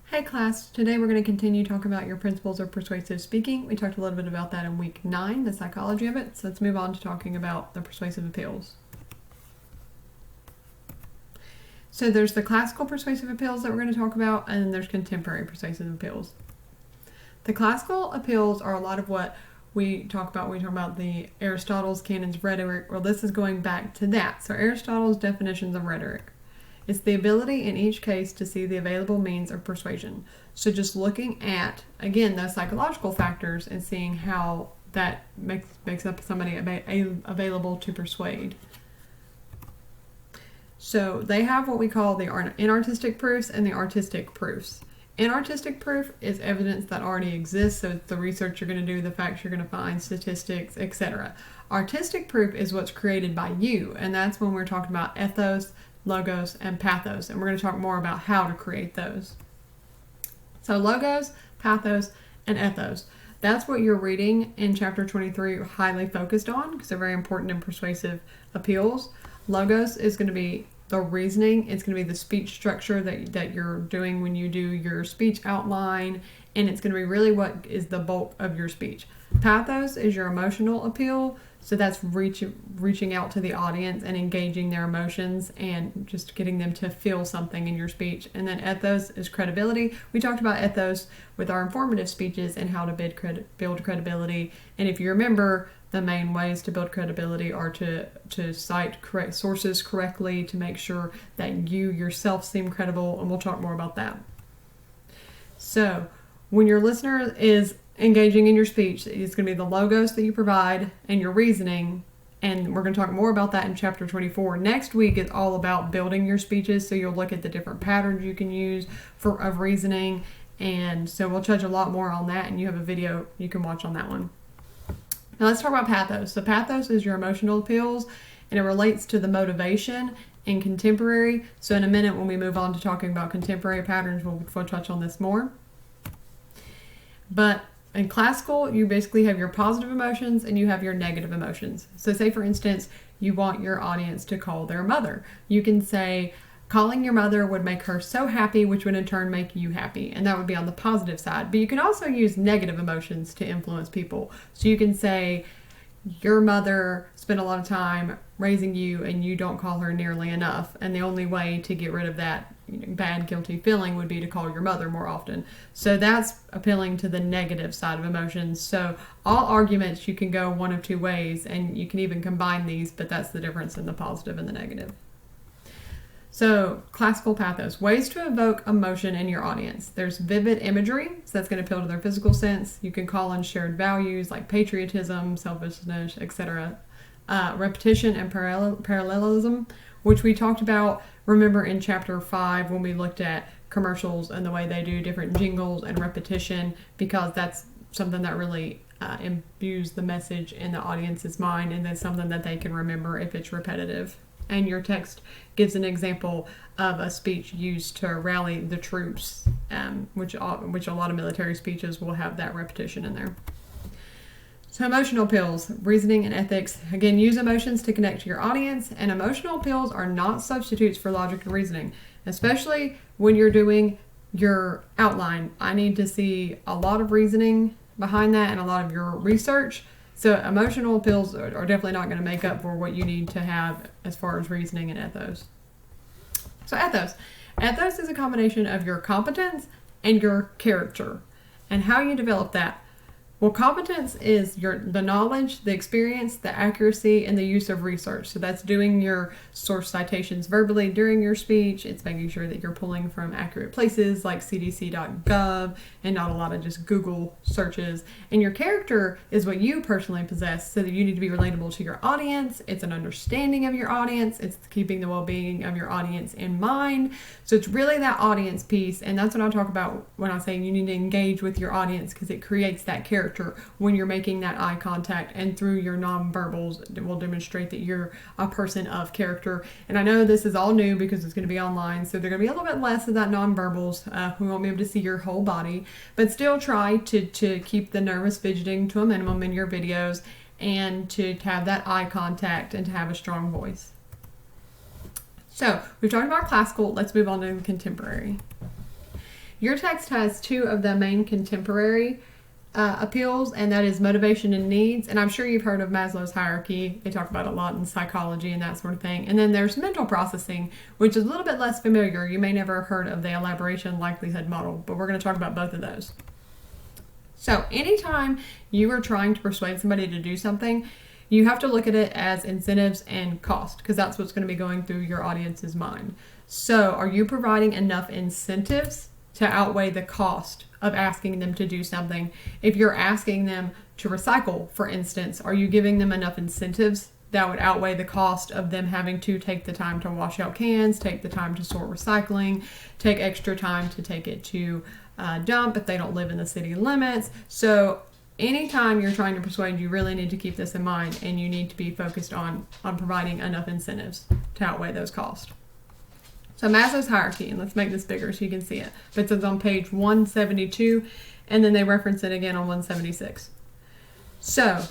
Hey class, today we're going to continue talking about your principles of persuasive speaking. We talked a little bit about that in week 9, the psychology of it. So let's move on to talking about the persuasive appeals. So there's the classical persuasive appeals that we're going to talk about, and then there's contemporary persuasive appeals. The classical appeals are a lot of what we talk about when we talk about the Aristotle's canons of rhetoric. Well, this is going back to that. So Aristotle's definitions of rhetoric. It's the ability in each case to see the available means of persuasion. So just looking at, again, those psychological factors and seeing how that makes up somebody available to persuade. So they have what we call the inartistic proofs and the artistic proofs. Inartistic proof is evidence that already exists, so it's the research you're going to do, the facts you're going to find, statistics, etc. Artistic proof is what's created by you, and that's when we're talking about ethos, logos, and pathos, and we're going to talk more about how to create those. So logos, pathos, and ethos. That's what you're reading in chapter 23 highly focused on because they're very important in persuasive appeals. Logos is going to be the reasoning. It's going to be the speech structure that you're doing when you do your speech outline, and it's going to be really what is the bulk of your speech. Pathos is your emotional appeal. So that's reaching out to the audience and engaging their emotions and just getting them to feel something in your speech. And then ethos is credibility. We talked about ethos with our informative speeches and how to build credibility. And if you remember, the main ways to build credibility are to cite correct sources correctly, to make sure that you yourself seem credible, and we'll talk more about that. So when your listener is engaging in your speech, it's going to be the logos that you provide and your reasoning, and we're going to talk more about that in chapter 24. Next week is all about building your speeches, so you'll look at the different patterns you can use of reasoning, and so we'll touch a lot more on that, and you have a video you can watch on that one. Now let's talk about pathos. So pathos is your emotional appeals, and it relates to the motivation in contemporary. So in a minute when we move on to talking about contemporary patterns, we'll touch on this more. But in classical, you basically have your positive emotions and you have your negative emotions. So say, for instance, you want your audience to call their mother. You can say, calling your mother would make her so happy, which would in turn make you happy. And that would be on the positive side. But you can also use negative emotions to influence people. So you can say, your mother spent a lot of time raising you and you don't call her nearly enough. And the only way to get rid of that bad, guilty feeling would be to call your mother more often. So that's appealing to the negative side of emotions. So all arguments, you can go one of two ways, and you can even combine these, but that's the difference in the positive and the negative. So classical pathos, ways to evoke emotion in your audience. There's vivid imagery, so that's going to appeal to their physical sense. You can call on shared values like patriotism, selfishness, etc. Repetition and parallelism, which we talked about, remember, in chapter 5 when we looked at commercials and the way they do different jingles and repetition, because that's something that really imbues the message in the audience's mind, and that's something that they can remember if it's repetitive. And your text gives an example of a speech used to rally the troops, which a lot of military speeches will have that repetition in there. So emotional appeals, reasoning and ethics. Again, use emotions to connect to your audience, and emotional appeals are not substitutes for logic and reasoning, especially when you're doing your outline. I need to see a lot of reasoning behind that and a lot of your research. So emotional appeals are definitely not going to make up for what you need to have as far as reasoning and ethos. So ethos. Ethos is a combination of your competence and your character, and how you develop that. Well, competence is the knowledge, the experience, the accuracy, and the use of research. So that's doing your source citations verbally during your speech. It's making sure that you're pulling from accurate places like cdc.gov and not a lot of just Google searches. And your character is what you personally possess, so that you need to be relatable to your audience. It's an understanding of your audience. It's keeping the well-being of your audience in mind. So it's really that audience piece, and that's what I talk about when I say you need to engage with your audience, because it creates that character when you're making that eye contact, and through your nonverbals it will demonstrate that you're a person of character. And I know this is all new because it's going to be online, so they're going to be a little bit less of that nonverbals. We won't be able to see your whole body, but still try to keep the nervous fidgeting to a minimum in your videos, and to have that eye contact and to have a strong voice. So we've talked about classical, let's move on to contemporary. Your text has two of the main contemporary appeals, and that is motivation and needs. And I'm sure you've heard of Maslow's hierarchy. They talk about it a lot in psychology and that sort of thing. And then there's mental processing, which is a little bit less familiar. You may never have heard of the elaboration likelihood model, but we're going to talk about both of those. So anytime you are trying to persuade somebody to do something, you have to look at it as incentives and cost, because that's what's going to be going through your audience's mind. So are you providing enough incentives to outweigh the cost of asking them to do something? If you're asking them to recycle, for instance, are you giving them enough incentives that would outweigh the cost of them having to take the time to wash out cans, take the time to sort recycling, take extra time to take it to dump if they don't live in the city limits? So anytime you're trying to persuade, you really need to keep this in mind, and you need to be focused on providing enough incentives to outweigh those costs. So Maslow's hierarchy, and let's make this bigger so you can see it. But it's on page 172, and then they reference it again on 176. So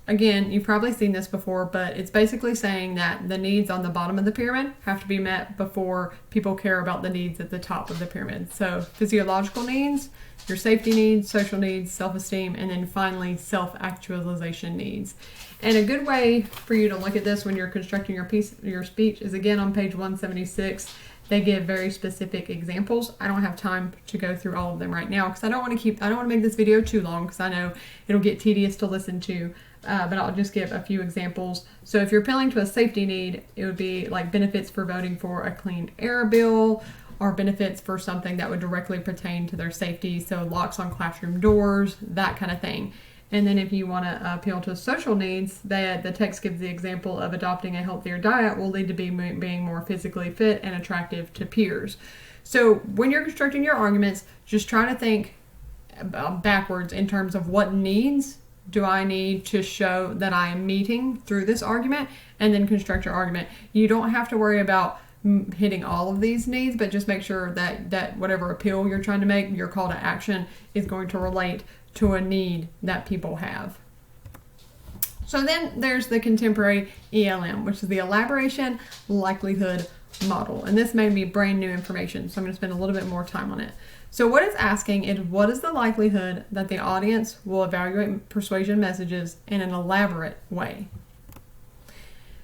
again, you've probably seen this before, but it's basically saying that the needs on the bottom of the pyramid have to be met before people care about the needs at the top of the pyramid. So physiological needs, your safety needs, social needs, self-esteem, and then finally self-actualization needs. And a good way for you to look at this when you're constructing your speech is again on page 176. They give very specific examples. I don't have time to go through all of them right now because I don't want to make this video too long, because I know it'll get tedious to listen to. But I'll just give a few examples. So if you're appealing to a safety need, it would be like benefits for voting for a clean air bill, or benefits for something that would directly pertain to their safety. So locks on classroom doors, that kind of thing. And then if you want to appeal to social needs, the text gives the example of adopting a healthier diet will lead to being more physically fit and attractive to peers. So when you're constructing your arguments, just try to think backwards in terms of what needs do I need to show that I am meeting through this argument, and then construct your argument. You don't have to worry about hitting all of these needs, but just make sure that whatever appeal you're trying to make, your call to action is going to relate to a need that people have. So then there's the contemporary ELM, which is the elaboration likelihood model. And this may be brand new information, so I'm going to spend a little bit more time on it. So what it's asking is, what is the likelihood that the audience will evaluate persuasion messages in an elaborate way?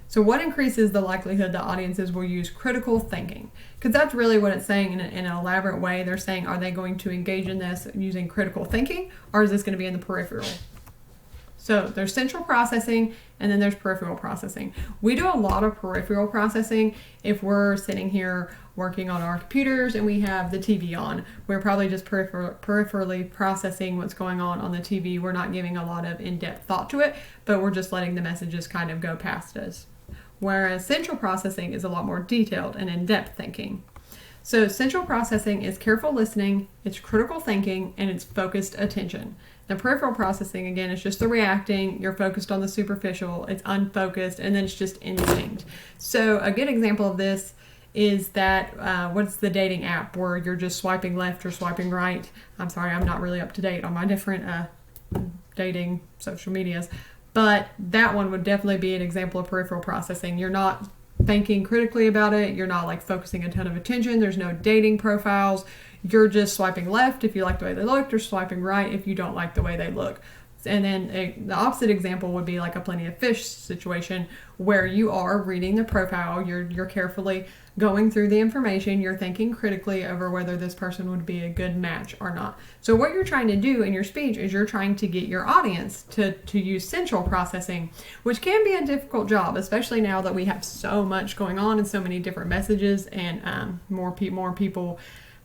So what increases the likelihood that audiences will use critical thinking? Because that's really what it's saying in an elaborate way. They're saying, are they going to engage in this using critical thinking, or is this going to be in the peripheral? So there's central processing, and then there's peripheral processing. We do a lot of peripheral processing if we're sitting here working on our computers and we have the TV on. We're probably just peripherally processing what's going on the TV. We're not giving a lot of in-depth thought to it, but we're just letting the messages kind of go past us. Whereas central processing is a lot more detailed and in-depth thinking. So central processing is careful listening, it's critical thinking, and it's focused attention. The peripheral processing, again, is just the reacting. You're focused on the superficial, it's unfocused, and then it's just instinct. So a good example of this is that, what's the dating app where you're just swiping left or swiping right? I'm sorry, I'm not really up to date on my different dating social medias, but that one would definitely be an example of peripheral processing. You're not thinking critically about it. You're not like focusing a ton of attention. There's no dating profiles. You're just swiping left if you like the way they looked, or swiping right if you don't like the way they look. And then the opposite example would be like a Plenty of Fish situation, where you are reading the profile, you're carefully going through the information, you're thinking critically over whether this person would be a good match or not. So what you're trying to do in your speech is you're trying to get your audience to use central processing, which can be a difficult job, especially now that we have so much going on and so many different messages, and more people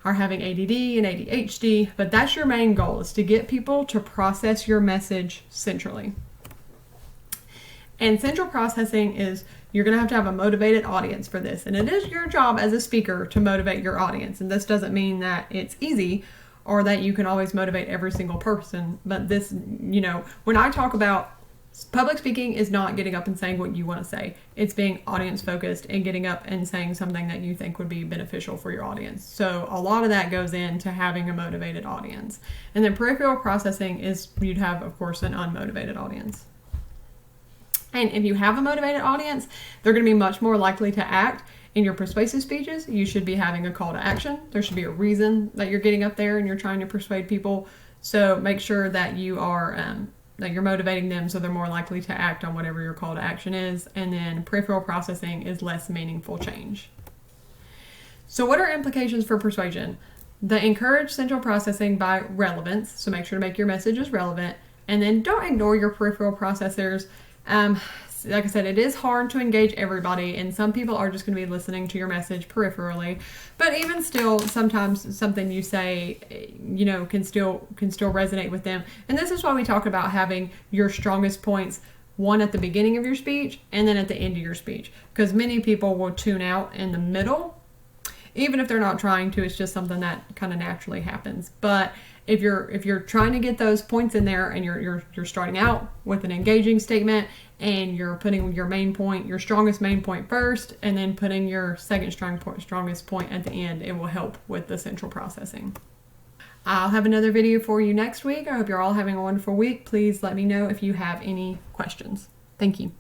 are having ADD and ADHD, but that's your main goal, is to get people to process your message centrally. And central processing is, you're going to have a motivated audience for this, and it is your job as a speaker to motivate your audience. And this doesn't mean that it's easy or that you can always motivate every single person, but this, when I talk about public speaking, is not getting up and saying what you want to say. It's being audience focused and getting up and saying something that you think would be beneficial for your audience. So a lot of that goes into having a motivated audience. And then peripheral processing is, you'd have, of course, an unmotivated audience. And if you have a motivated audience, they're going to be much more likely to act In your persuasive speeches, you should be having a call to action. There should be a reason that you're getting up there and you're trying to persuade people. So make sure that you are that you're motivating them so they're more likely to act on whatever your call to action is. And then peripheral processing is less meaningful change. So what are implications for persuasion? They encourage central processing by relevance. So make sure to make your messages relevant. And then don't ignore your peripheral processors. Like I said, it is hard to engage everybody, and some people are just going to be listening to your message peripherally. But even still, sometimes something you say, can still resonate with them. And this is why we talk about having your strongest points, one at the beginning of your speech and then at the end of your speech, because many people will tune out in the middle. Even if they're not trying to, it's just something that kind of naturally happens. But if you're trying to get those points in there, and you're starting out with an engaging statement, and you're putting your main point, your strongest main point first, and then putting your second strongest point at the end, it will help with the central processing. I'll have another video for you next week. I hope you're all having a wonderful week. Please let me know if you have any questions. Thank you.